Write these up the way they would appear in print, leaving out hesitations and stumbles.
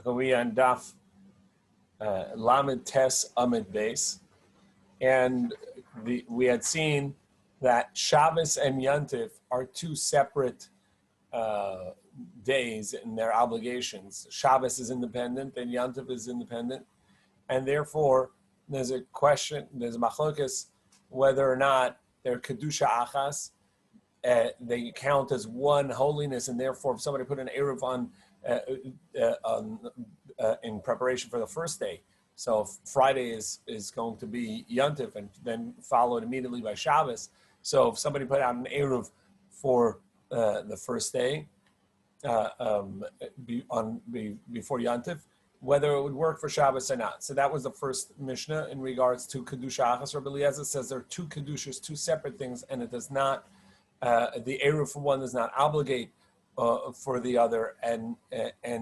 We on Daf Lamed Tes Amid Base, and we had seen that Shabbos and Yontif are two separate days in their obligations. Shabbos is independent and Yontif is independent, and therefore there's a question, there's a machlokas whether or not they're kedusha achas. They count as one holiness, and therefore if somebody put an eruv on in preparation for the first day, so if Friday is going to be Yontif and then followed immediately by Shabbos, so if somebody put out an eruv for the first day before Yontif, whether it would work for Shabbos or not. So that was the first Mishnah in regards to kedusha achas. Rabbi Eliezer says there are two kedushas, two separate things, and it does not. The eruv for one does not obligate for the other, and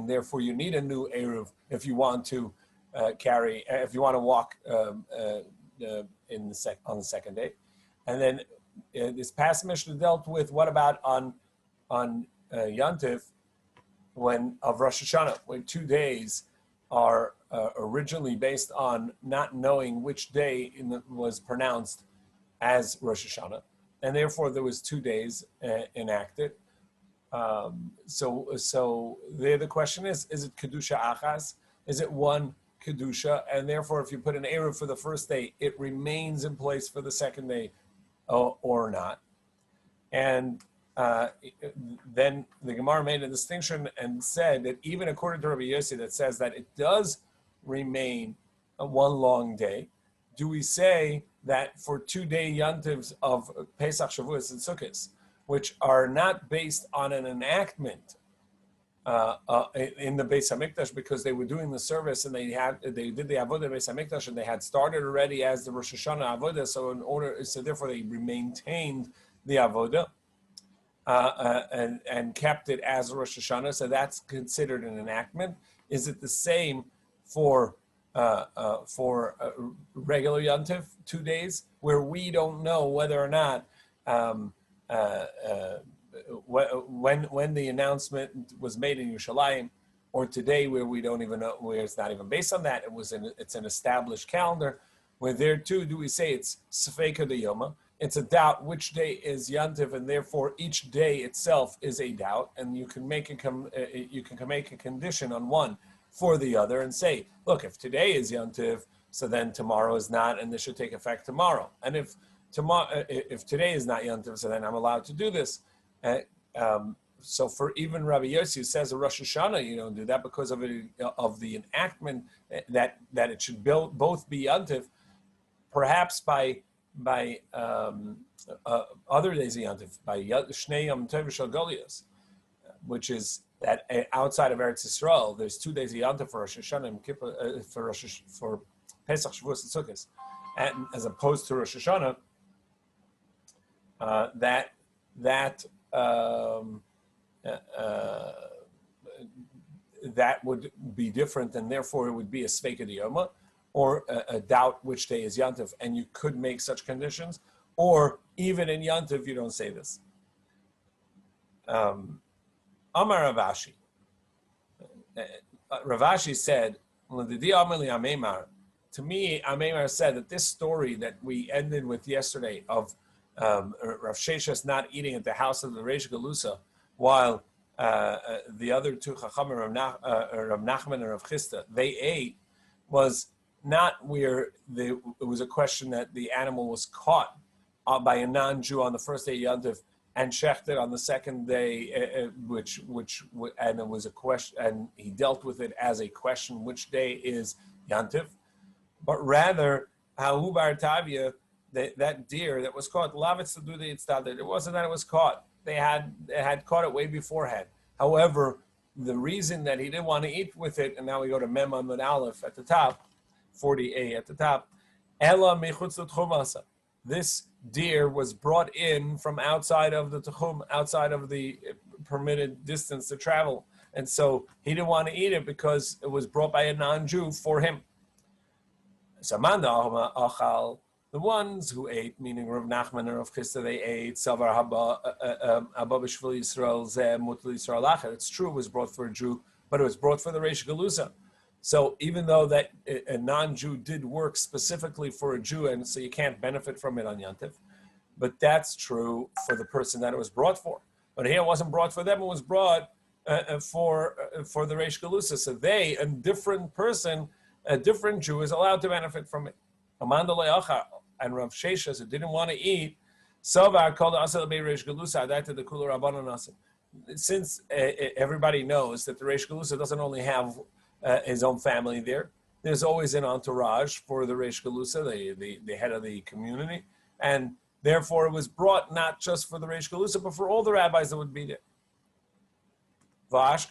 therefore you need a new eruv if you want to if you want to walk on the second day. And then this past Mishnah dealt with what about on Yontif when of Rosh Hashanah, when 2 days are originally based on not knowing which day was pronounced as Rosh Hashanah, and therefore there was 2 days enacted. So there the question is it kedusha achas? Is it one kedusha? And therefore, if you put an eruv for the first day, it remains in place for the second day, or not. And then the Gemara made a distinction and said that even according to Rabbi Yossi, that says that it does remain one long day. Do we say that for 2 day yontivs of Pesach, Shavuos, and Sukkot, which are not based on an enactment in the Beis Hamikdash, because they were doing the service and they did the avodah Beis Hamikdash and they had started already as the Rosh Hashanah avodah, so therefore they maintained the avodah and kept it as Rosh Hashanah, so that's considered an enactment. Is it the same for regular Yontif, 2 days, where we don't know whether or not when the announcement was made in Yerushalayim, or today where we don't even know, where it's not even based on that, it's an established calendar, where there too do we say it's Sefeka de Yoma, it's a doubt which day is Yontif, and therefore each day itself is a doubt, and you can make a condition on one for the other and say, look, if today is Yontif, so then tomorrow is not, and this should take effect tomorrow. And if today is not Yontif, so then I'm allowed to do this. So for even Rabbi Yossi, who says a Rosh Hashanah, you don't do that because of the enactment that it should both be Yontif, perhaps by other days of Yontif, by Shnei Yom Tov Shel Goliath, which is that outside of Eretz Yisrael, there's 2 days of Yontif for Rosh Hashanah and Kippur, for Pesach, Shavuos, and Sukkot, and as opposed to Rosh Hashanah, that would be different, and therefore it would be a Sveika Diyoma, or a doubt which day is Yontif, and you could make such conditions, or even in Yontif you don't say this. Amar Ravashi. Ravashi said, to me, Amemar said that this story that we ended with yesterday of Rav Sheshes not eating at the house of the Reish Galusa, while the other two Chachamim, Rav Nachman and Rav Chisda, they ate, was not where it was a question that the animal was caught by a non-Jew on the first day Yontif and shechted on the second day, and it was a question, and he dealt with it as a question, which day is Yontif, but rather Hahu Bar Tavia, that deer that was caught, Lavitz to do the Itztadir. It wasn't that it was caught. They had caught it way beforehand. However, the reason that he didn't want to eat with it, and now we go to Mem Amud Aleph at the top, 40a at the top, Ela Mechutz L'Tchum. This deer was brought in from outside of the Tchum, outside of the permitted distance to travel. And so he didn't want to eat it because it was brought by a non-Jew for him. Samanda Achal. The ones who ate, meaning Rav Nachman and Rav Chisda, they ate Savar Haba B'Shvil Yisrael Zeh Mutal Yisrael Acher. It's true, it was brought for a Jew but it was brought for the Reish Galusa. So even though that a non-Jew did work specifically for a Jew, and so you can't benefit from it on Yantif, but that's true for the person that it was brought for. But here it wasn't brought for them; it was brought for the Reish Galusa. So a different person, a different Jew, is allowed to benefit from it. And Rav Sheshes, who didn't want to eat, Savar called Asal Bei Reish Galusa adapted the Kula Rabbanon Asim. Since everybody knows that the Reish Galusa doesn't only have his own family there, there's always an entourage for the Reish Galusa, the head of the community, and therefore it was brought not just for the Reish Galusa, but for all the rabbis that would be there. But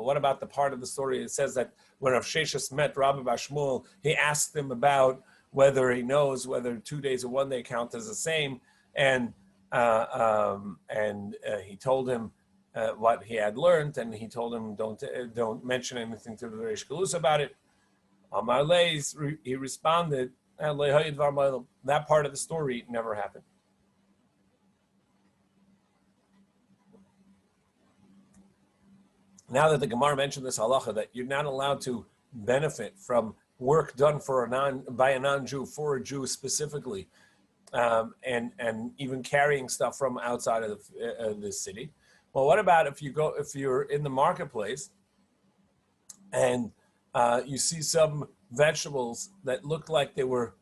what about the part of the story? It says that when Rav Sheshes met Rabbi Bashmuel, he asked him about whether he knows whether 2 days or 1 day count as the same, and he told him what he had learned, and he told him don't mention anything to the Reish Galusa about it. Amar Leis, he responded, that part of the story never happened. Now that the Gemara mentioned this halacha that you're not allowed to benefit from work done by a non-Jew for a Jew specifically, and even carrying stuff from outside of the city. Well, what about if you're in the marketplace and you see some vegetables that look like they were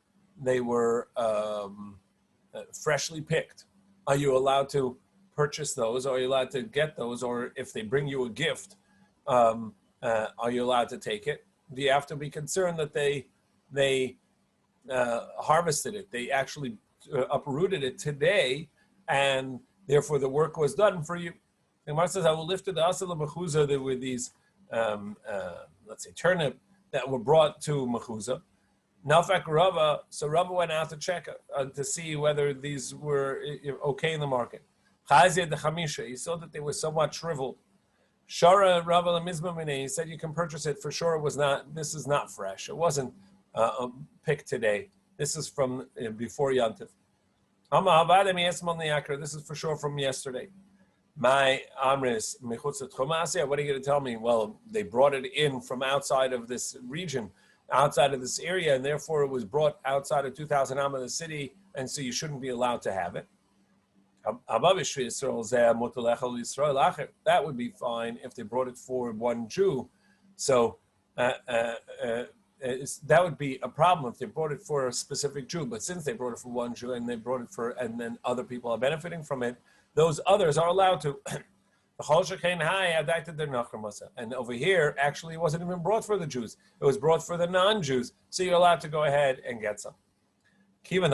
freshly picked? Are you allowed to purchase those? Or are you allowed to get those? Or if they bring you a gift, are you allowed to take it? Do you have to be concerned that they harvested it? They actually uprooted it today, and therefore the work was done for you. The Gemara says, I will lift the asal mechuzah. There were these, let's say, turnip that were brought to mechuzah. Nafak Rava, so Rava went out to check to see whether these were okay in the market. Chazia de Chamisha, he saw that they were somewhat shriveled. Shara Rava Lemizma Minei, he said you can purchase it for sure. This is not fresh. It wasn't picked today. This is from before Yantif. This is for sure from yesterday. My Amris Mechutz Tchumasya, what are you going to tell me? Well, they brought it in from outside of this region, outside of this area, and therefore it was brought outside of 2,000 Am of the city, and so you shouldn't be allowed to have it. That would be fine if they brought it for one Jew. So that would be a problem if they brought it for a specific Jew. But since they brought it for one Jew and and then other people are benefiting from it, those others are allowed to. And over here, actually, it wasn't even brought for the Jews. It was brought for the non-Jews. So you're allowed to go ahead and get some. But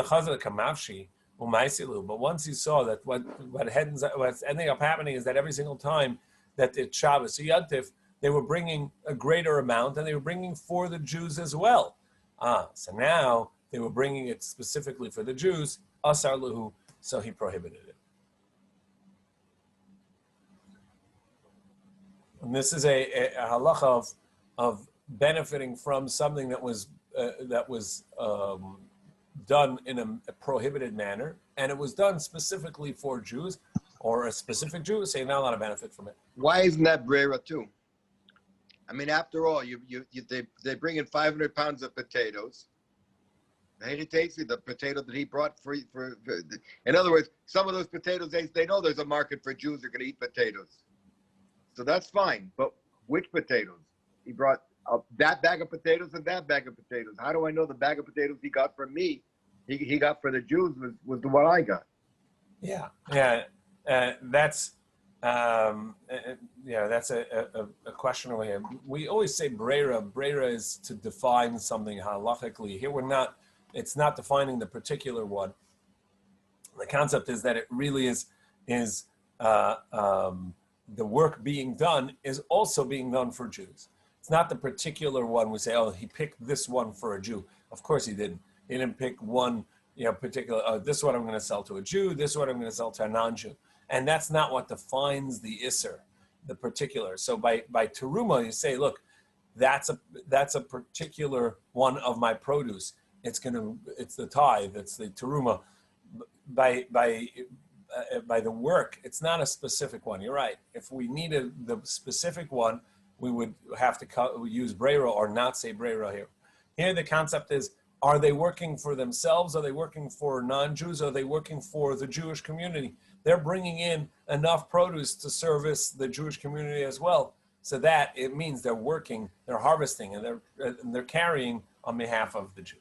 once he saw that what's ending up happening is that every single time that it's Shabbos or Yantif, they were bringing a greater amount, and they were bringing for the Jews as well. So now they were bringing it specifically for the Jews, asar luhu, so he prohibited it. And this is a halacha of benefiting from something that was done in a prohibited manner, and it was done specifically for Jews, or a specific Jew, so you're not allowed to benefit from it. Why isn't that brera too? I mean, after all, they bring in 500 pounds of potatoes. The potato that he brought for in other words, some of those potatoes, they know there's a market for Jews who are going to eat potatoes. So that's fine. But which potatoes? He brought that bag of potatoes and that bag of potatoes. How do I know the bag of potatoes he got from me, he got for the Jews was the one I got? Yeah. That's that's a question over here. We always say brera. Brera is to define something halachically. Here it's not defining the particular one. The concept is that it really is the work being done is also being done for Jews. It's not the particular one. We say, oh, he picked this one for a Jew. Of course he didn't. He didn't pick one, particular. This one I'm going to sell to a Jew. This one I'm going to sell to a non-Jew. And that's not what defines the Isser, the particular. So by teruma, you say, look, that's a particular one of my produce. It's the tithe. It's the teruma. By by the work. It's not a specific one. You're right. If we needed the specific one, we would have to use Breira or not say Breira here. Here the concept is, are they working for themselves? Are they working for non-Jews? Are they working for the Jewish community? They're bringing in enough produce to service the Jewish community as well. So that it means they're working, they're harvesting, and they're carrying on behalf of the Jew.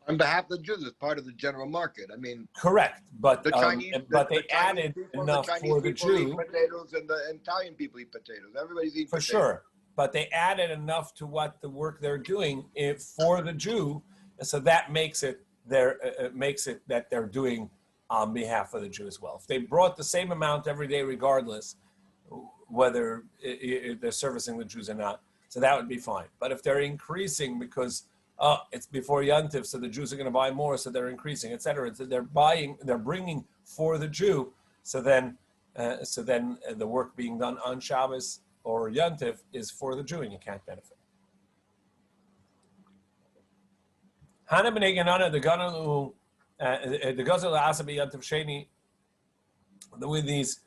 On behalf of the Jews, as part of the general market. I mean, correct, but the Chinese, they added enough for the Jew. Eat potatoes, and the Italian people eat potatoes. Everybody's eating for potatoes. Sure. But they added enough to what the work they're doing for the Jew, and so that makes it that they're doing on behalf of the Jew as well. If they brought the same amount every day, regardless whether they're servicing the Jews or not, so that would be fine. But if they're increasing because it's before Yantiv, so the Jews are going to buy more, so they're increasing, etc. So they're bringing for the Jew, so then the work being done on Shabbos or Yantiv is for the Jew, and you can't benefit. Hana b'nei Ganana, the Gazel Asabi Yantiv Sheni, with these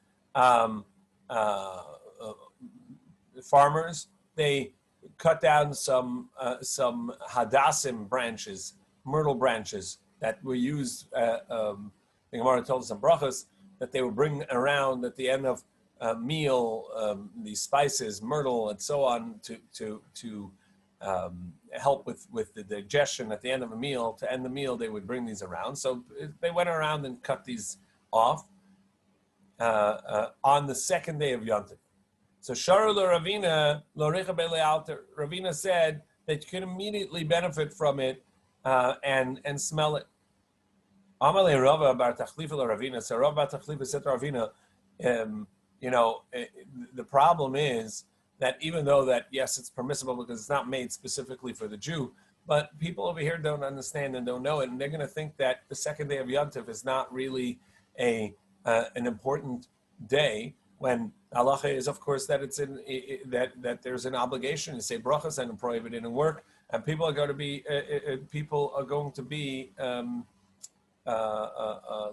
farmers, they cut down some hadassim branches, myrtle branches that were used. The Gemara told us in Brachos that they would bring around at the end of meal, these spices, myrtle, and so on, to help with the digestion at the end of a meal. To end the meal, they would bring these around. So they went around and cut these off on the second day of Yom Tov. So Sharu Ravina Loricha Bele Alter. Ravina said that you can immediately benefit from it and smell it. Amale Rava Bar Tachlifa Ravina. So Rava Bar Tachlifa said to Ravina, the problem is that even though that, yes, it's permissible because it's not made specifically for the Jew, but people over here don't understand and don't know it, and they're going to think that the second day of Yom Tov is not really an important day, when halacha is, of course, that it's that there's an obligation to say brachas and prohibit it in work, and people are going to be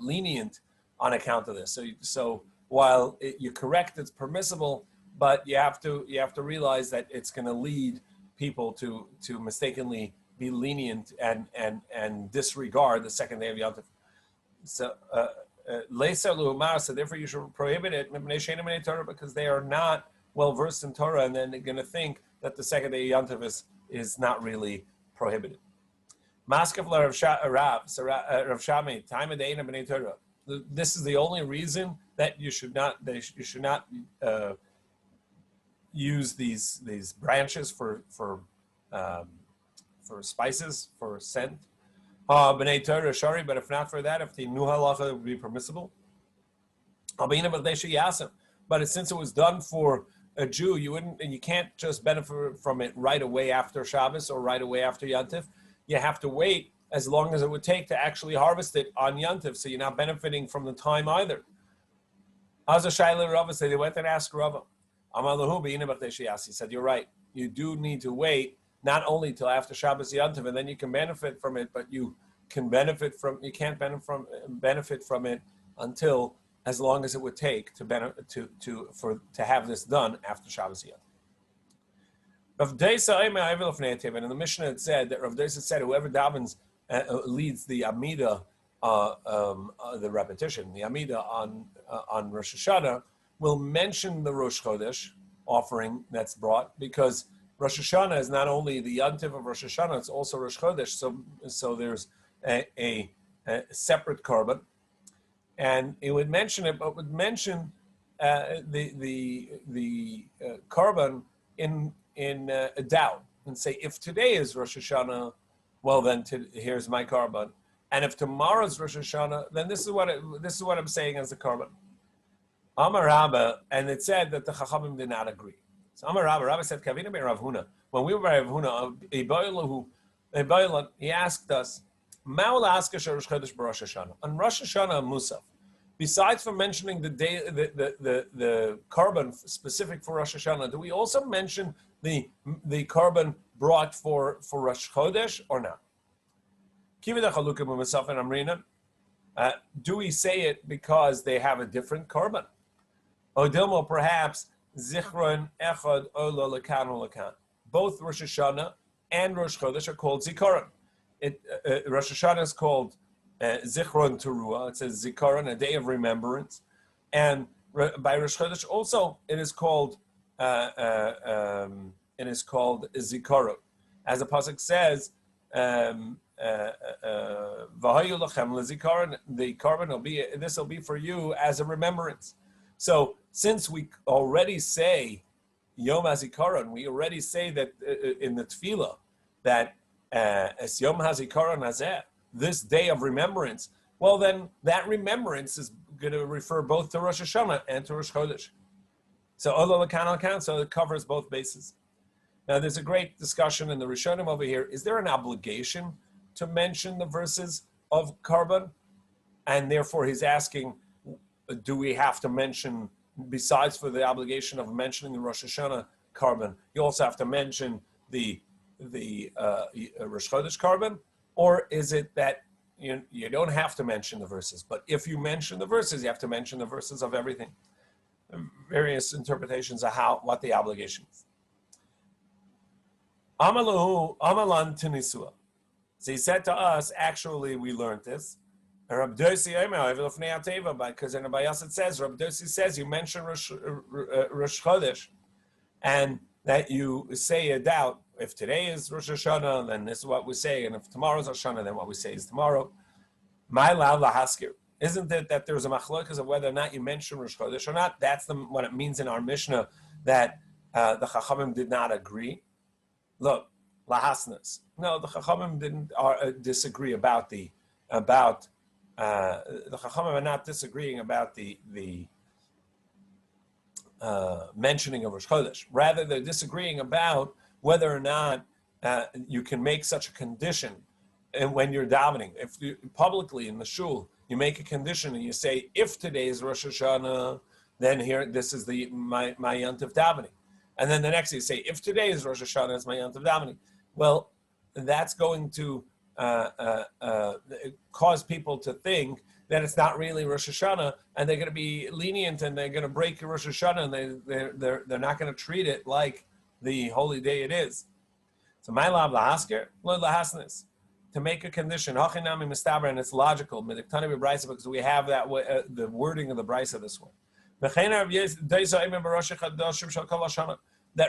lenient on account of this. So while you're correct, it's permissible, but you have to realize that it's going to lead people to mistakenly be lenient and disregard the second day of Yom Tov. So so therefore you should prohibit it because they are not well versed in Torah, and then they're going to think that the second day of Yom Tov is not really prohibited. Maskef Rav Shami, time of day in Bnei Torah. This is the only reason that you should not use these branches for spices, for scent. B'nei Torah shari, but if not for that, if the new halacha would be permissible. But since it was done for a Jew, you can't just benefit from it right away after Shabbos or right away after Yantiv. You have to wait as long as it would take to actually harvest it on Yantiv, so you're not benefiting from the time either. Rava said they went and asked Rava. He said, you're right. You do need to wait not only till after Shabbos Yantiv, and then you can benefit from it, but you can't benefit from it until as long as it would take to have this done after Shabbos Yantiv. Rav Deisa, and in the Mishnah it said that Rav Deisa said whoever davens leads the Amida, the repetition, the Amida on Rosh Hashanah, will mention the Rosh Chodesh offering that's brought, because Rosh Hashanah is not only the Yantiv of Rosh Hashanah, it's also Rosh Chodesh. So there's a separate korban, and it would mention it, but would mention the korban in a doubt, and say, if today is Rosh Hashanah, well then here's my korban, and if tomorrow's Rosh Hashanah, then this is what I'm saying as the korban. Amar Rabba, and it said that the Chachamim did not agree. So Amar Rabba said, Kavina be Rav Huna. When we were by Rav Huna, he asked us, on Rosh Hashanah Musaf, besides from mentioning the day, the korban specific for Rosh Hashanah, do we also mention the korban brought for Rosh Chodesh or not? Do we say it because they have a different korban? Odilmo, perhaps, Zichron Echad Ola Lakan Lakan. Both Rosh Hashanah and Rosh Chodesh are called Zikaron. Rosh Hashanah is called Zichron Teruah. It says Zikaron, a day of remembrance. And by Rosh Chodesh also, it is called Zikaron. As the pasuk says, V'hayu lachem lezikaron, the korban will be, this will be for you as a remembrance. So since we already say Yom HaZikaron, we already say that in the Tefillah that es Yom HaZikaron hazeh, this day of remembrance. Well, then that remembrance is going to refer both to Rosh Hashanah and to Rosh Chodesh. So Ola Lakan Lakan, so it covers both bases. Now, there's a great discussion in the Rishonim over here. Is there an obligation to mention the verses of Korban? And therefore, he's asking, do we have to mention, besides for the obligation of mentioning the Rosh Hashanah Korban, you also have to mention the Rosh Chodesh Korban? Or is it that you don't have to mention the verses, but if you mention the verses, you have to mention the verses of everything? Various interpretations of what the obligation is. Amalan Tunisua. So he said to us, actually, we learned this. Rabbi Tzvi because in Rabbi Yosef it says, Rabbi Tzvi says, you mention Rosh Chodesh, and that you say a doubt. If today is Rosh Hashanah, then this is what we say, and if tomorrow is Rosh Hashanah, then what we say is tomorrow. My lav lahaskir. Isn't it that there's a machlokas of whether or not you mention Rosh Chodesh or not? That's what it means in our Mishnah that the Chachamim did not agree. Look, lahasnas. No, the Chachamim didn't disagree about the Chachamim are not disagreeing about the mentioning of Rosh Chodesh. Rather, they're disagreeing about whether or not you can make such a condition when you're davening. If you publicly in the shul you make a condition and you say, if today is Rosh Hashanah, then here this is my yontif davening. And then the next day you say, if today is Rosh Hashanah, it's my yontif davening. Well, that's going to cause people to think that it's not really Rosh Hashanah, and they're going to be lenient and they're going to break Rosh Hashanah, and they're not going to treat it like the holy day it is. So my lav lahasker, lo lahasnis, to make a condition, hachinami mistaber, and it's logical, midiktani b'braisa, because we have that the wording of the brisa this way. That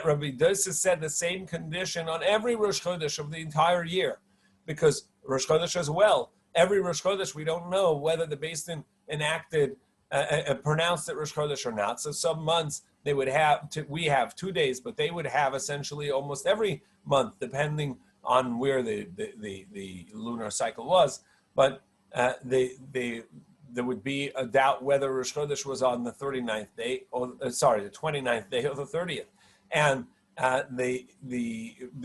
Rabbi Tzvi said the same condition on every Rosh Chodesh of the entire year, because Rosh Chodesh as well. Every Rosh Chodesh, we don't know whether the Beis Din enacted, pronounced it Rosh Chodesh or not. So some months they would have, we have 2 days, but they would have essentially almost every month, depending on where the lunar cycle was. But there would be a doubt whether Rosh Chodesh was on the 39th day, or the 29th day or the 30th. And they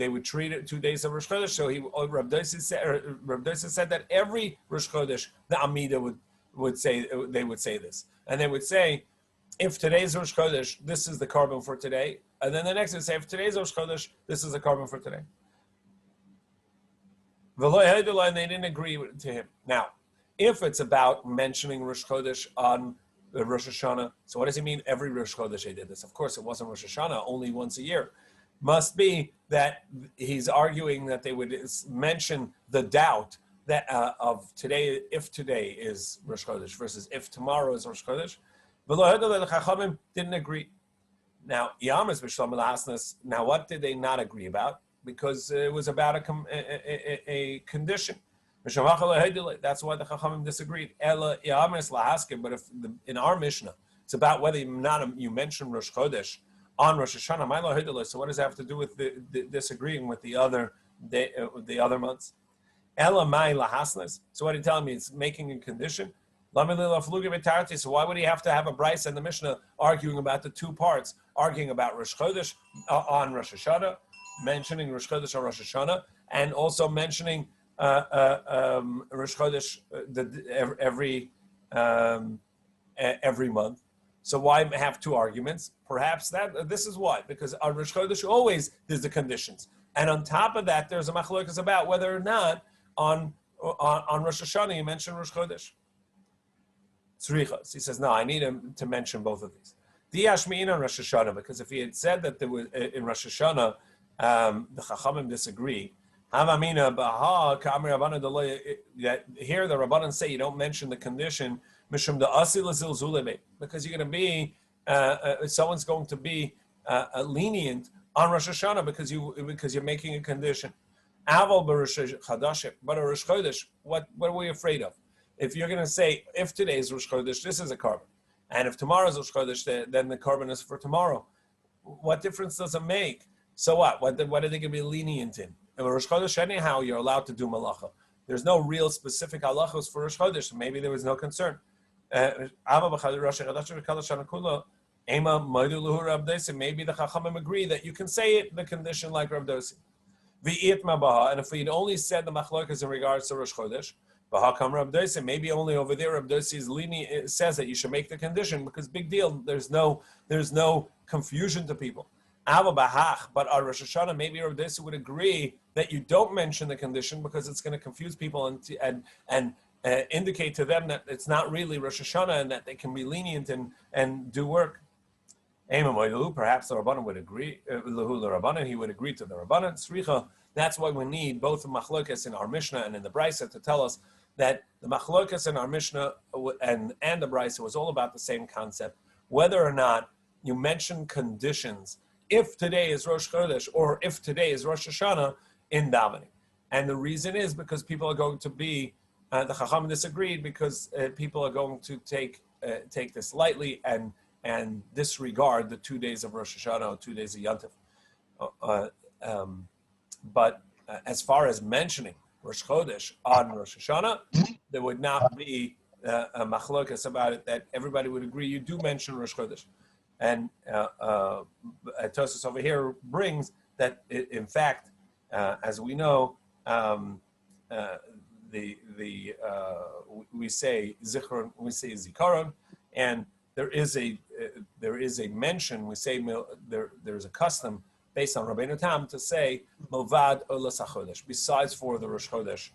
would treat it 2 days of Rosh Chodesh. So Rabbi Tzvi said that every Rosh Chodesh the Amida would say this, and they would say, if today's Rosh Chodesh, this is the korban for today, and then the next would say, if today's Rosh Chodesh, this is the korban for today. And they didn't agree to him. Now, if it's about mentioning Rosh Chodesh on Rosh Hashanah, so what does he mean? Every Rosh Chodesh they did this. Of course, it wasn't Rosh Hashanah, only once a year. Must be that he's arguing that they would mention the doubt that of today, if today is Rosh Chodesh versus if tomorrow is Rosh Chodesh. The Chachamim didn't agree. Now, Yamas b'Shalom L'Hasnas. Now, what did they not agree about? Because it was about a condition. That's why the Chachamim disagreed. Ela Yamas L'Haskim. But if in our Mishnah, it's about whether you mention Rosh Chodesh on Rosh Hashanah. So what does that have to do with the disagreeing with the other months? Ela Mai Lahasnas. So what are you telling me? It's making a condition. So why would he have to have a brisa and the Mishnah arguing about the two parts, arguing about Rosh Chodesh on Rosh Hashanah, mentioning Rosh Chodesh on Rosh Hashanah, and also mentioning Rosh Chodesh every month? So why have two arguments? Perhaps this is why, because on Rosh Chodesh always there's the conditions, and on top of that there's a machlokas about whether or not on Rosh Hashanah you mention Rosh Chodesh. tzrichas. He says, no, I need him to mention both of these. Diashmi'in on Rosh Hashanah, because if he had said that there was in Rosh Hashanah, the Chachamim disagree. Havamina baha ka'amir Rabbanan deloy, that here the Rabbanan say you don't mention the condition mishum the asil zilzulebe, because you're going to be someone's going to be lenient on Rosh Hashanah because you're making a condition. Aval b'Rosh Chadashim, but a Rosh Chodesh, what are we afraid of? If you're going to say if today is Rosh Chodesh, this is a carbon, and if tomorrow is Rosh Chodesh, then the carbon is for tomorrow. What difference does it make? So what? What are they going to be lenient in? In Rosh Chodesh, anyhow, you're allowed to do malacha. There's no real specific halachos for Rosh Chodesh, so maybe there was no concern. Maybe the Chachamim agree that you can say it, the condition like Rav Dosi. And if we'd only said the machlokas in regards to Rosh Chodesh, maybe only over there Rav Dosi is lenient, says that you should make the condition because big deal. There's no confusion to people. But our Rosh Hashanah, maybe Rav Dosi would agree that you don't mention the condition because it's going to confuse people and indicate to them that it's not really Rosh Hashanah and that they can be lenient and do work. Perhaps the Rabbanan would agree. He would agree to the Rabbanan. Sricha. That's why we need both the machlokas in our Mishnah and in the Brisa to tell us that the machlokas in our Mishnah and the Brisa was all about the same concept. Whether or not you mention conditions, if today is Rosh Chodesh or if today is Rosh Hashanah in davening. And the reason is because people are going to be, the Chacham disagreed because people are going to take this lightly and disregard the 2 days of Rosh Hashanah or 2 days of Yantif. But as far as mentioning Rosh Chodesh on Rosh Hashanah, there would not be a machlokas about it, that everybody would agree you do mention Rosh Chodesh. And Tosfos over here brings that, in fact, as we know, we say zichron, we say zikaron, and there is a mention. We say there's a custom based on Rabbeinu Tam to say movad olas hachodesh, besides for the Rosh Chodesh,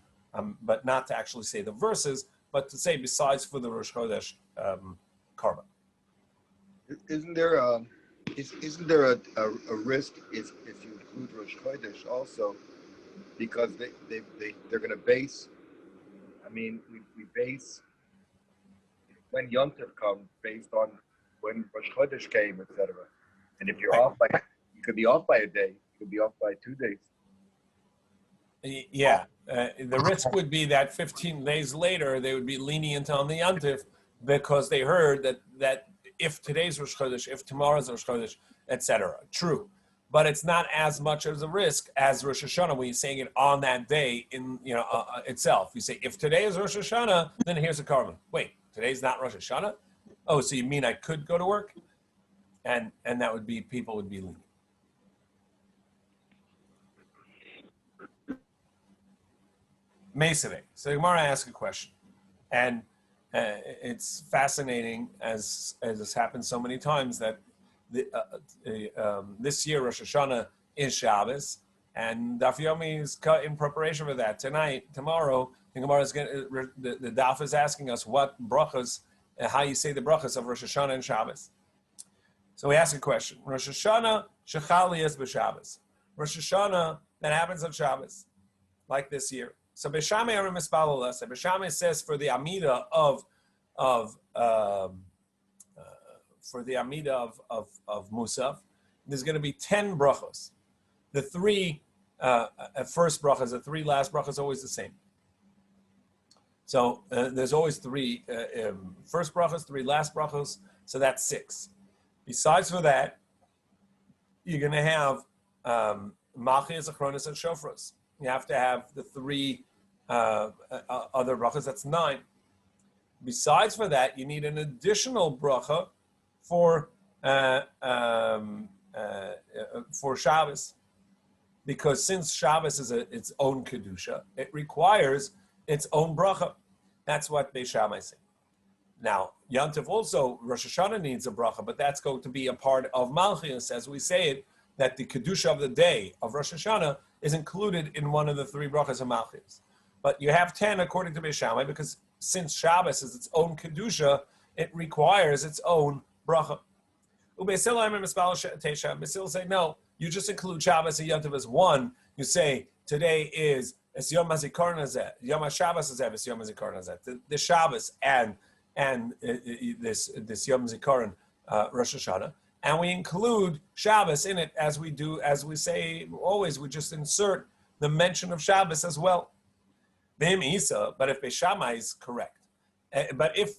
but not to actually say the verses, but to say besides for the Rosh Chodesh karban. Isn't there a risk if you include Rosh Chodesh also, because they're going to base. I mean, we base when Yom Tov comes based on when Rosh Chodesh came, etc. And if you're off you could be off by a day, you could be off by 2 days. Yeah, the risk would be that 15 days later they would be lenient on the Yom Tov because they heard that if today's Rosh Chodesh, if tomorrow's Rosh Chodesh, etc. True, but it's not as much as a risk as Rosh Hashanah when you're saying it on that day in itself. You say if today is Rosh Hashanah, then here's a carbon. Wait, today's not Rosh Hashanah? Oh, so you mean I could go to work? And that would be, people would be lenient. Mesave. So the Gemara asks a question, and it's fascinating as has happened so many times that this year Rosh Hashanah is Shabbos, and Daf Yomi is cut in preparation for that. Tomorrow, the Gemara is the Daf is asking us what brachas, how you say the brachas of Rosh Hashanah and Shabbos. So we ask a question: Rosh Hashanah shechali is b'Shabbos. Rosh Hashanah that happens on Shabbos, like this year. So Beishamai are mispalel. So Beishamai says for the Amida of Musaf, there's going to be 10 brachos. The three first brachas, the three last brachas, always the same. So there's always three first brachos, three last brachos. So that's 6. Besides for that, you're going to have Malchiyas, Achronis, and Shofros. You have to have the 3 other brachas. That's 9. Besides for that, you need an additional bracha for Shabbos, because since Shabbos is its own kedusha, it requires its own bracha. That's what Beis Shammai say. Now, Yom Tov also, Rosh Hashanah needs a bracha, but that's going to be a part of Malchus, as we say it, that the kedusha of the day of Rosh Hashanah is included in one of the 3 brachas of Malchus. But you have 10 according to Beis Shammai, because since Shabbos is its own kedusha, it requires its own bracha. Basil say no. You just include Shabbos and Yom Tov as one. You say today is es Yom HaZikaron Hazeh, Yom HaShabbos Hazeh, es Yom HaZikaron Hazeh. The Shabbos and this Yom Zikaron Rosh Hashanah, and we include Shabbos in it as we say always. We just insert the mention of Shabbos as well. But if Beis Shammai is correct, but if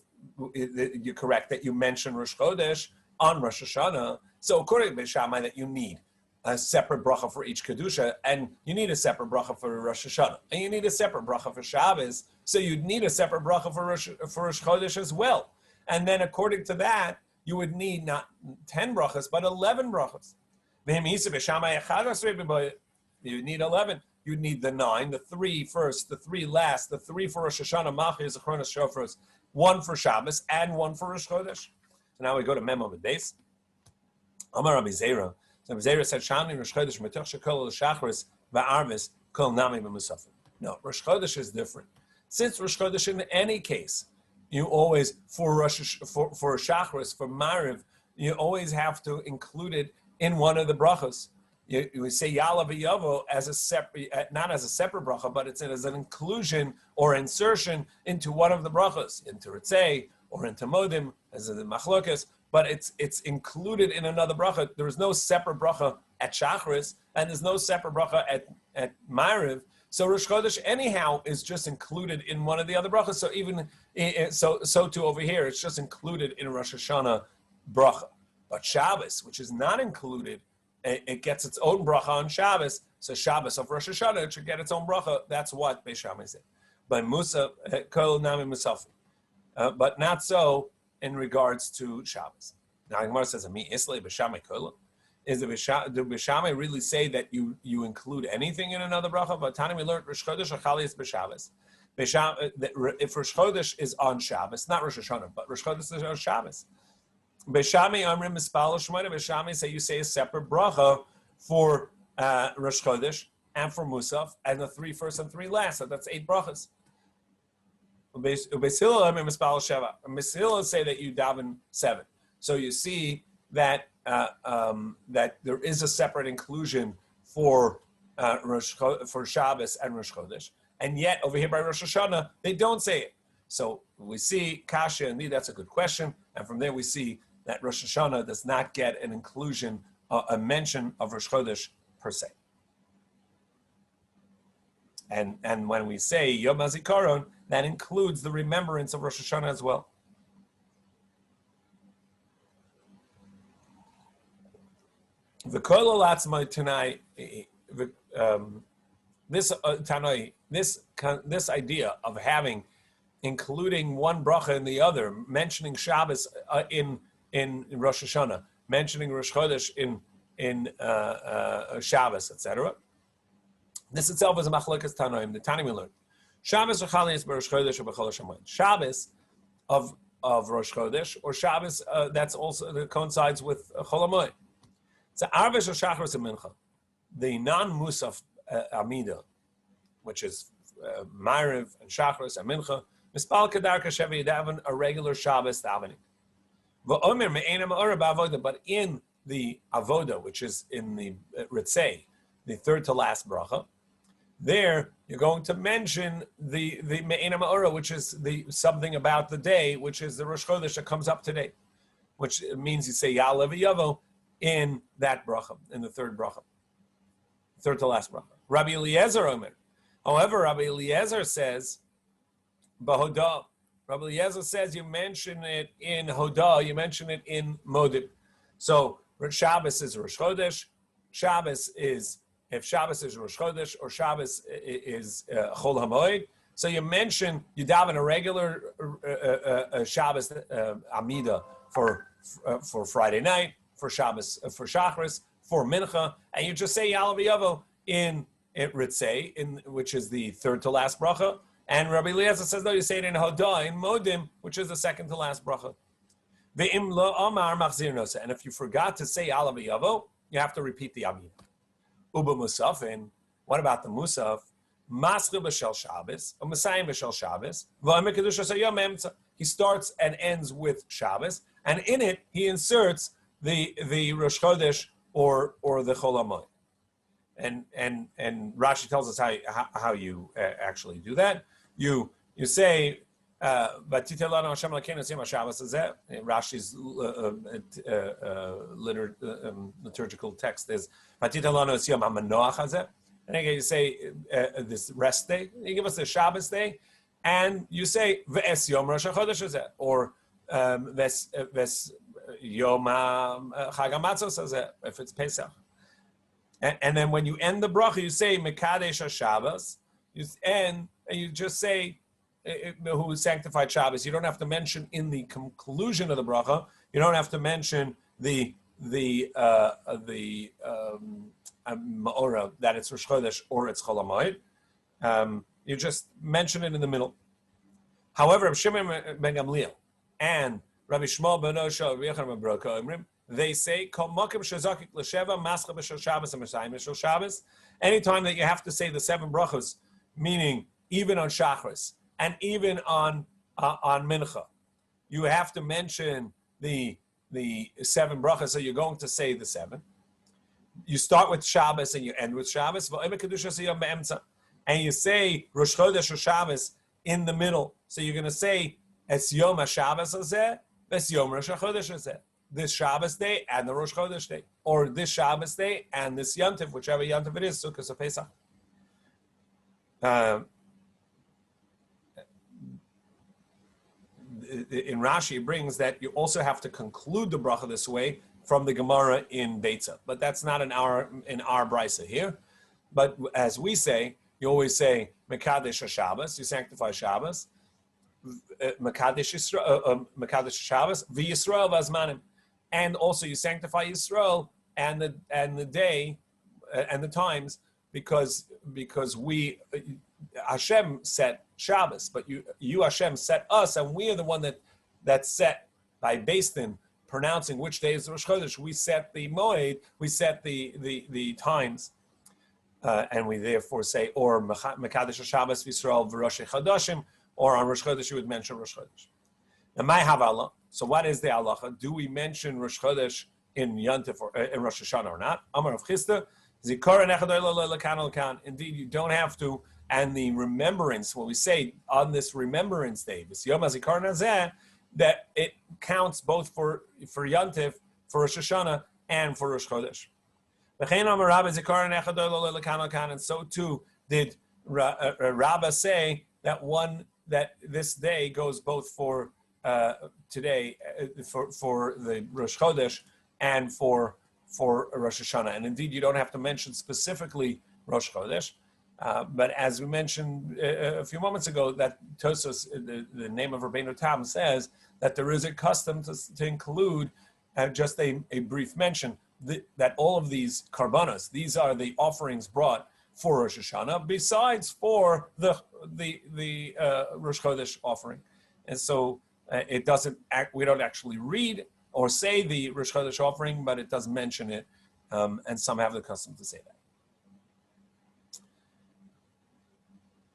you're correct that you mention Rosh Chodesh on Rosh Hashanah, so according to Beis Shammai that you need a separate bracha for each kedusha, and you need a separate bracha for Rosh Hashanah, and you need a separate bracha for Shabbos. So you'd need a separate bracha for Rosh Chodesh as well. And then according to that, you would need not 10 brachas, but 11 brachas. You need 11. You'd need the 9, the 3 first, the 3 last, the 3 for Rosh Hashanah, Machir, Zechronos, Shofros, 1 for Shabbos, and 1 for Rosh Chodesh. So now we go to Memo B'Deis. Amar Rabbi Zera. So Rabbi Zera said, Shani Rosh Chodesh, Metoch Shekol Shachris, Va'arvis, Kol Nami B'Musafim. No, Rosh Chodesh is different. Since Rosh Chodesh, in any case, you always, for Shachris, for Mariv, you always have to include it in one of the brachas. You say Yala v'Yavo as a separate, not as a separate bracha, but it's as an inclusion or insertion into one of the brachas, into Ritzei or into Modim, as in the Machlokas, but it's included in another bracha. There is no separate bracha at Shachris, and there's no separate bracha at Mariv. So Rosh Chodesh anyhow is just included in one of the other brachas. So even so too over here, it's just included in Rosh Hashanah bracha. But Shabbos, which is not included, it gets its own bracha on Shabbos. So Shabbos of Rosh Hashanah, it should get its own bracha. That's what Beis Shammai said. But Musa Kol Nami Musafi, but not so in regards to Shabbos. Now Gemara says, "Ami Islay Beis Shammai Kollel." Do Beis Shammai really say that you include anything in another bracha? But Tani we learned Rosh Chodesh Achali is b'Shabbos. If Rosh Chodesh is on Shabbos, not Rosh Hashanah, but Rosh Chodesh is on Shabbos. Beis Shammai Amrim Mispal Shmoina. Beis Shammai say you say a separate bracha for Rosh Chodesh and for Musaf, and the 3 first and 3 last. So that's 8 brachas. Beis Hillel Amrim Mispal Sheva. Beis Hillel say that you daven 7. So you see that that there is a separate inclusion for for Shabbos and Rosh Chodesh, and yet over here by Rosh Hashanah they don't say it. So we see Kasha, indeed that's a good question, and from there we see that Rosh Hashanah does not get an inclusion, a mention of Rosh Chodesh per se. And when we say Yom HaZikaron, that includes the remembrance of Rosh Hashanah as well. The Kollel Atzmai Tanai, this idea of including one bracha in the other, mentioning Shabbos in Rosh Hashanah, mentioning Rosh Chodesh in Shabbos, etc. This itself is a machlokas tanoim. The Tani we learned Shabbos Chali is Rosh Chodesh or B'chol Hashemayim. Shabbos of Rosh Chodesh or Shabbos that coincides with Chol Hamoed. So Arvish or Shachris and Mincha, the non-Musaf Amida, which is Mariv and Shachris and Mincha, Mispal Kadar Kashevi daven a regular Shabbos davening. V'omer me'ena ma'ora ba'avoda, but in the avoda, which is in the Ritzei, the 3rd to last bracha, there you're going to mention the me'ena ma'ora, which is the something about the day, which is the Rosh Chodesh that comes up today, which means you say Ya'aleh v'yavo in that bracha, in the 3rd bracha, 3rd to last bracha. Rabbi Eliezer Omer. However, Rabbi Eliezer says, Bahodah. Rabbi Eliezer says you mention it in Hodah, you mention it in Modim. So Shabbos is Rosh Chodesh. If Shabbos is Rosh Chodesh or Shabbos is Chol Hamoed, so you daven a regular Shabbos Amida for Friday night, for Shabbos, for Shachris, for Mincha, and you just say Ya'aleh v'Yavo in Ritzei, which is the 3rd to last bracha. And Rabbi Eliezer says, no, you say it in Hodah, in Modim, which is the 2nd to last bracha. Ve'im lo omar machzir nosa. And if you forgot to say Ya'aleh v'Yavo, you have to repeat the Amida. Uba Musafin, what about the Musaf? Maschil b'shel Shabbos, or Messiah b'shel Shabbos. V'omer kedusha sayom emtza. He starts and ends with Shabbos, and in it he inserts the Rosh Chodesh or the Chol HaMoed. And Rashi tells us how you actually do that. You say Vatitelanu Hashem Elokeinu Yom HaShabbos Hazeh. Rashi's liturgical text is Vatitelanu Yom HaManoach Hazeh. And again, you say this rest day. You give us the Shabbos day, and you say V'es Yom Rosh Chodesh Hazeh, or V'es Yom Chag HaMatzos Hazeh, if it's Pesach. And then when you end the bracha, you say Mekadesh HaShabbos, and you just say who sanctified Shabbos. You don't have to mention in the conclusion of the bracha. You don't have to mention the Ma'ora, that it's Rosh Chodesh or it's Chol HaMoed. You just mention it in the middle. However, Rabbi Shimon ben Gamliel and Rabbi Shmuel ben Osha, Rabbi Yochanan ben Broka, they say, anytime that you have to say the 7 brachos, meaning even on Shachris and even on Mincha, you have to mention the 7 brachos, so you're going to say the 7. You start with Shabbos and you end with Shabbos, and you say Rosh Chodesh or Shabbos in the middle. So you're going to say Es Yom HaShabbos Hazeh, Es Yom Rosh Chodesh Hazeh. This Shabbos day and the Rosh Chodesh day, or this Shabbos day and this Yontif, whichever Yontif it is, Sukkot or Pesach. In Rashi, it brings that you also have to conclude the bracha this way from the Gemara in Beitza, but that's not in our brisa here. But as we say, you always say Mekadesh Shabbos, you sanctify Shabbos, Mekadesh Shabbos, v'Yisrael v'azmanim. And also you sanctify Yisrael and the day and the times because we Hashem set Shabbos, but you Hashem set us, and we are the one that set by Beis Din pronouncing which day is Rosh Chodesh. We set the Moed, we set the times, and we therefore say or Mekadesh Shabbos Yisrael v'Rosh Chodashim, or on Rosh Chodesh you would mention Rosh Chodesh. Now, my Havala. So what is the halacha? Do we mention Rosh Chodesh in Yontif or in Rosh Hashanah or not? Amar of Chisda, Zikor Lekan. Indeed, you don't have to. And the remembrance, when we say on this remembrance day, that it counts both for Yontif, for Rosh Hashanah, and for Rosh Chodesh. And so too did Rabbah say that this day goes both for today for the Rosh Chodesh and for Rosh Hashanah. And indeed, you don't have to mention specifically Rosh Chodesh. But as we mentioned a few moments ago, that Tosos, the name of Rabbeinu Tam, says that there is a custom to include just a brief mention that all of these karbanos, these are the offerings brought for Rosh Hashanah, besides for the Rosh Chodesh offering. And so it doesn't. We don't actually read or say the Rosh Chodesh offering, but it does mention it, and some have the custom to say that.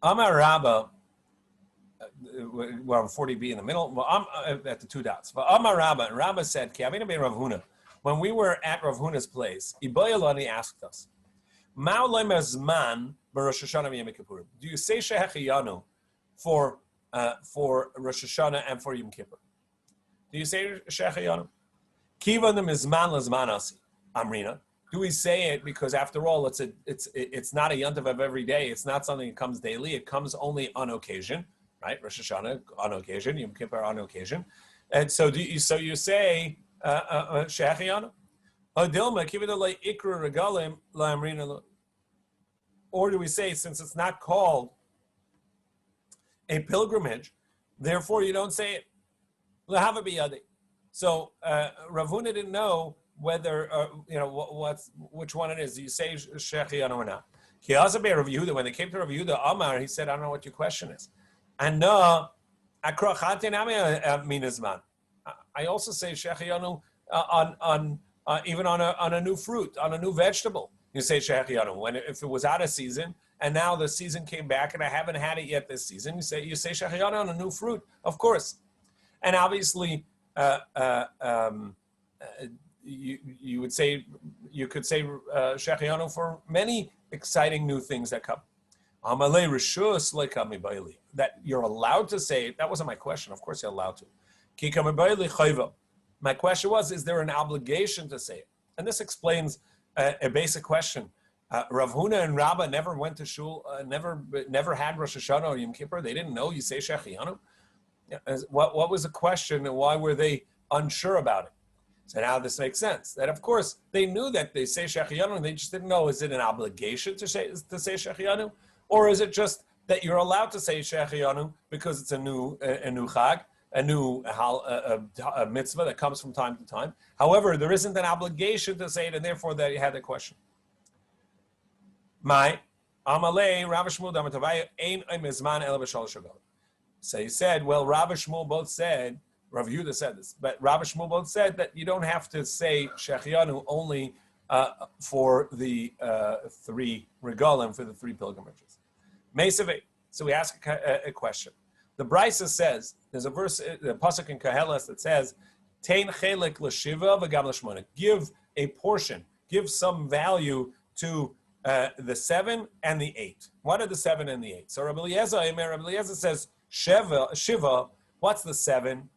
Amar Rabba, we're on 40b in the middle. Well, I'm at the 2 dots. But Amar Rabba, and Rabba said, "Kiavina be Rav Huna." When we were at Rav Huna's place, Ibayalani asked us, "Ma'olay mezman b'Rosh Hashanah v'Yom Kippurim." Do you say Shehechiyanu for Rosh Hashanah and for Yom Kippur? Do you say Shehechiyanu? Kiva the mizman lazman asi amrina. Do we say it because, after all, it's not a yontif of every day. It's not something that comes daily. It comes only on occasion, right? Rosh Hashanah on occasion, Yom Kippur on occasion, and so you say Shehechiyanu? Odilma kividolei ikra regalim la'amrina. Or do we say, since it's not called a pilgrimage, therefore you don't say it? Lahava biyadi. So Rav Huna didn't know whether which one it is. Do you say Shehechiyanu or not? Kiyazabe Rav Yehuda. When they came to Rav Yehuda Amar, he said, "I don't know what your question is." And no, minazman. I also say Shehechiyanu on even on a new fruit, on a new vegetable. You say Shehechiyanu. If it was out of season and now the season came back, and I haven't had it yet this season. You say Shechianu on a new fruit, of course, and obviously you could say Shechianu for many exciting new things that come. That you're allowed to say. That wasn't my question. Of course, you're allowed to. My question was: is there an obligation to say it? And this explains a basic question. Rav Huna and Rabbah never went to shul, never had Rosh Hashanah or Yom Kippur. They didn't know you say Shechianu. What was the question, and why were they unsure about it? So now this makes sense. That of course they knew that they say Shechianu, and they just didn't know: is it an obligation to say Shechianu, or is it just that you're allowed to say Shechianu because it's a new chag, a new a mitzvah that comes from time to time. However, there isn't an obligation to say it, and therefore they had the question. My Amalei Rav Shmuel Damatavaya Ein Mizman El B'Shalosh Agal. So he said, well, Rav Shmuel both said, Rav Yehuda said this, but Rav Shmuel both said that you don't have to say Shechianu only for the 3 regalim, for the 3 pilgrimages. Mesaveh. So we ask a question. The Brisa says, there's a verse, the pasuk in Koheles that says, Tein chelik l'shiva v'gam l'shmona. Give a portion, give some value to the 7 and the 8. What are the 7 and the 8? So Rabbi Eliezer says, Shiva, what's the 7?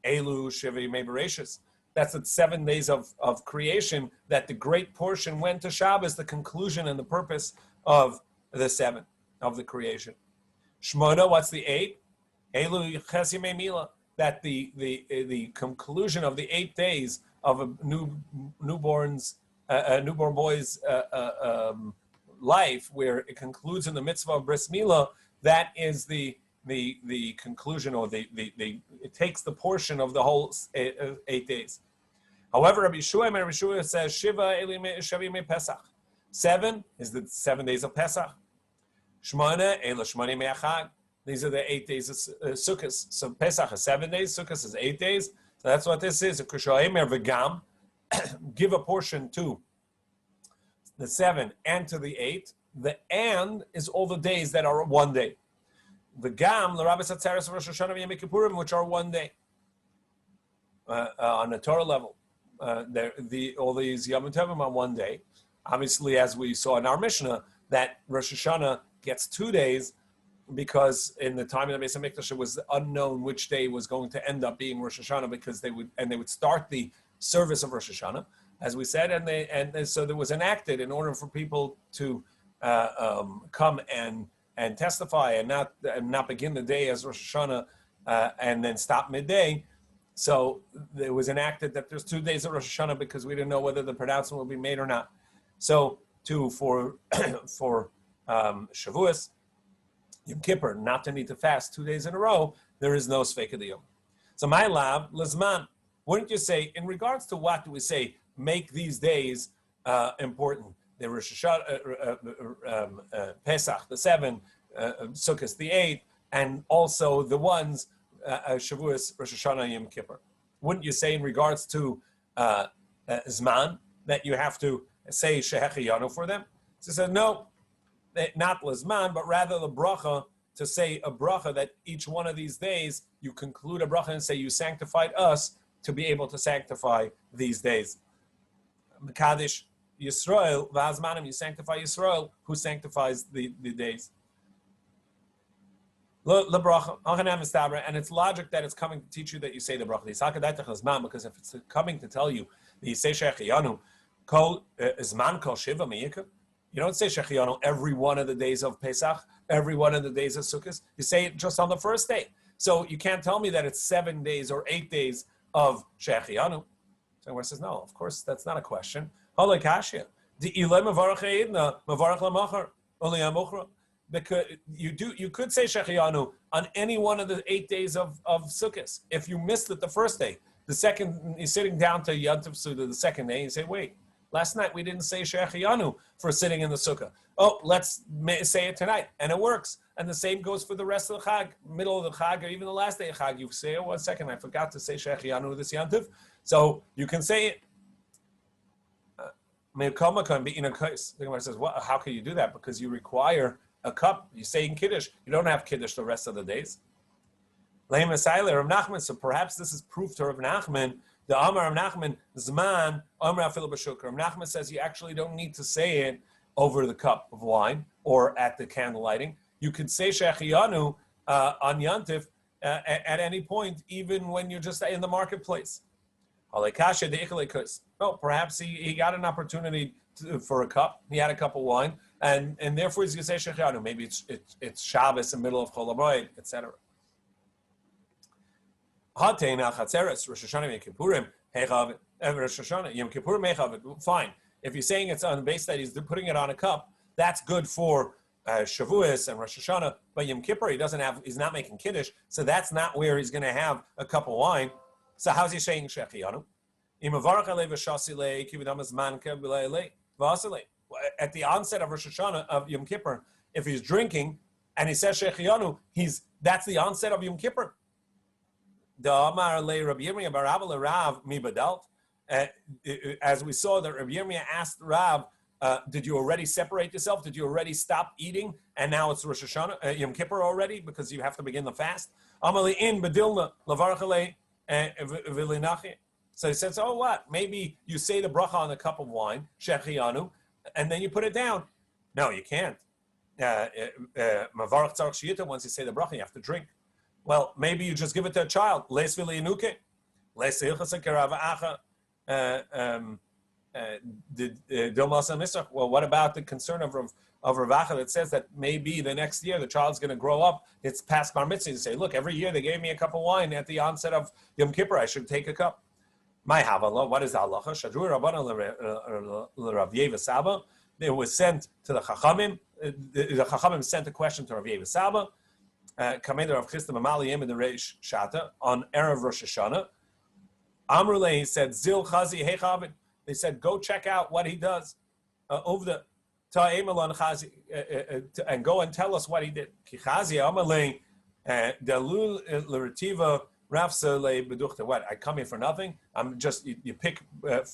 Elu Shiva Yimei Bereshis. That's the 7 days of creation, that the great portion went to Shabbos, the conclusion and the purpose of the 7 of the creation. Shmona, what's the 8? Elu Ches Yimei Mila. That the conclusion of the 8 days of a newborn boy's life, where it concludes in the mitzvah of bris milah, that is the conclusion, or it takes the portion of the whole 8 days. However, Rabbi Yeshua says Shiva Yemei Pesach. 7 is the 7 days of Pesach. Shmona Ela Shmona Yemei Chag. These are the 8 days of Sukkot. So Pesach is 7 days, Sukkot is 8 days. So that's what this is. Give a portion to the 7 and to the 8. The and is all the days that are 1 day. The gam, the Rabbi Satzeres, Rosh Hashanah, Yom Kippurim, which are 1 day on a Torah level. All these Yom Tovim are 1 day. Obviously, as we saw in our Mishnah, that Rosh Hashanah gets 2 days, because in the time of the Beis HaMikdash, it was unknown which day was going to end up being Rosh Hashanah, because they would start the service of Rosh Hashanah, as we said, and so there was enacted in order for people to come and testify and not begin the day as Rosh Hashanah and then stop midday. So it was enacted that there's 2 days of Rosh Hashanah, because we didn't know whether the pronouncement will be made or not. So for Shavuos, Yom Kippur, not to need to fast 2 days in a row, there is no Sfeika Diyom. So my lav, Lizman, wouldn't you say, in regards to what do we say, make these days important? The Rosh Hashanah, Pesach, the 7, Sukkot, the 8, and also the ones, Shavuos, Rosh Hashanah, Yom Kippur. Wouldn't you say in regards to Zman, that you have to say Shehechiyanu for them? So he said, no, not Lizman, but rather the bracha, to say a bracha that each one of these days, you conclude a bracha and say, you sanctified us to be able to sanctify these days. Mekadesh Yisrael, Vazmanim, you sanctify Yisrael, who sanctifies the days. And it's logic that it's coming to teach you that you say the bracha. Because if it's coming to tell you that you say Shechiyanu, Kol Zman Kol Shiva Miyikah, you don't say Shechiyanu every one of the days of Pesach, every one of the days of Sukkot. You say it just on the first day. So you can't tell me that it's 7 days or 8 days of Shechiyanu. So where says, no, of course, that's not a question. Because you could say Shechiyanu on any one of the 8 days of Sukkot. If you missed it the first day, the second, you're sitting down to Yantav Suda the second day, you say, wait, last night we didn't say Shechiyanu for sitting in the Sukkah. Oh, let's say it tonight. And it works. And the same goes for the rest of the Chag, middle of the Chag, or even the last day of Chag. You say, oh, 1 second, I forgot to say Shechiyanu this Yantav. So you can say it. The Gemara says, well, how can you do that? Because you require a cup. You say in Kiddush, you don't have Kiddush the rest of the days. So perhaps this is proof to Rav Nachman. The Amar Rav Nachman, Zman, Amar Afil B'Shukr. Rav Nachman says you actually don't need to say it over the cup of wine or at the candle lighting. You could say Shechiyanu on Yantif at any point, even when you're just in the marketplace. Well, perhaps he got an opportunity for a cup. He had a cup of wine, and therefore he's going to say Shechiyanu. Maybe it's Shabbos in the middle of Chol HaMoed, etc. Fine. If you're saying it's on the base that he's putting it on a cup, that's good for Shavuos and Rosh Hashanah. But Yom Kippur, he's not making Kiddush, so that's not where he's going to have a cup of wine. So how's he saying Shechiyanu? At the onset of Rosh Hashanah of Yom Kippur, if he's drinking and he says Shechiyanu, that's the onset of Yom Kippur. As we saw that Rabbi Yirmiyah asked Rav, did you already separate yourself? Did you already stop eating? And now it's Rosh Hashanah, Yom Kippur already, because you have to begin the fast. So he says, oh, what? Maybe you say the bracha on a cup of wine, Shechiyanu, and then you put it down. No, you can't. Once you say the bracha, you have to drink. Well, maybe you just give it to a child. Well, what about the concern of Rav Acha that says that maybe the next year the child's going to grow up, it's past bar mitzvah, you say, look, every year they gave me a cup of wine at the onset of Yom Kippur, I should take a cup. My havala, what is the halacha? Shadru Rabbana Rav Yeva Saba. It was sent to the Chachamim. The Chachamim sent a question to Rav Yeva Saba. Kameder of Chisda Mamaliyim in the Reish Shata on Erev Rosh Hashanah. Amruleh, he said, Zil Chazi Hechavid. They said, go check out what he does over the Ta'emalon Chazi and go and tell us what he did. Ki Chazi Amalei Dalul Lerativa Rafsa Le Beduchta. What? I come here for nothing. I'm just you pick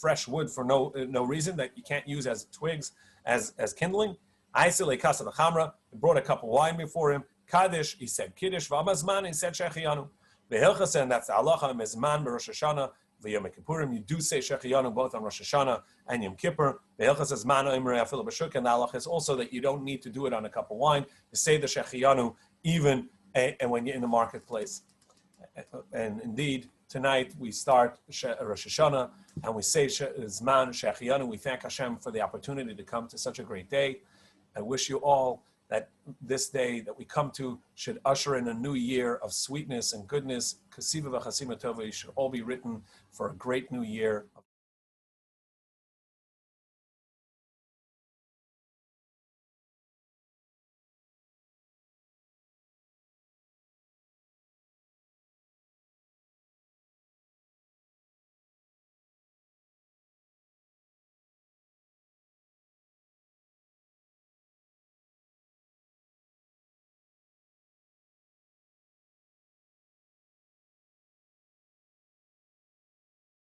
fresh wood for no reason that you can't use as twigs as kindling. Aisele Kasa the Chamra brought a cup of wine before him. Kaddish, he said Kiddush, V'amazman, he said Shechiyanu. V'hilchas, and that's the halacha, Mizman, Rosh Hashanah, V'yom Kippurim, you do say Shechiyanu both on Rosh Hashanah and Yom Kippur. V'hilchas is man oimrei afil b'shuk, and the halacha is also that you don't need to do it on a cup of wine. You say the Shechiyanu even and when you're in the marketplace. And indeed, tonight we start Rosh Hashanah, and we say Zman Shechiyanu. We thank Hashem for the opportunity to come to such a great day. I wish you all that this day that we come to should usher in a new year of sweetness and goodness. Kasiva v'chasima tova should all be written for a great new year.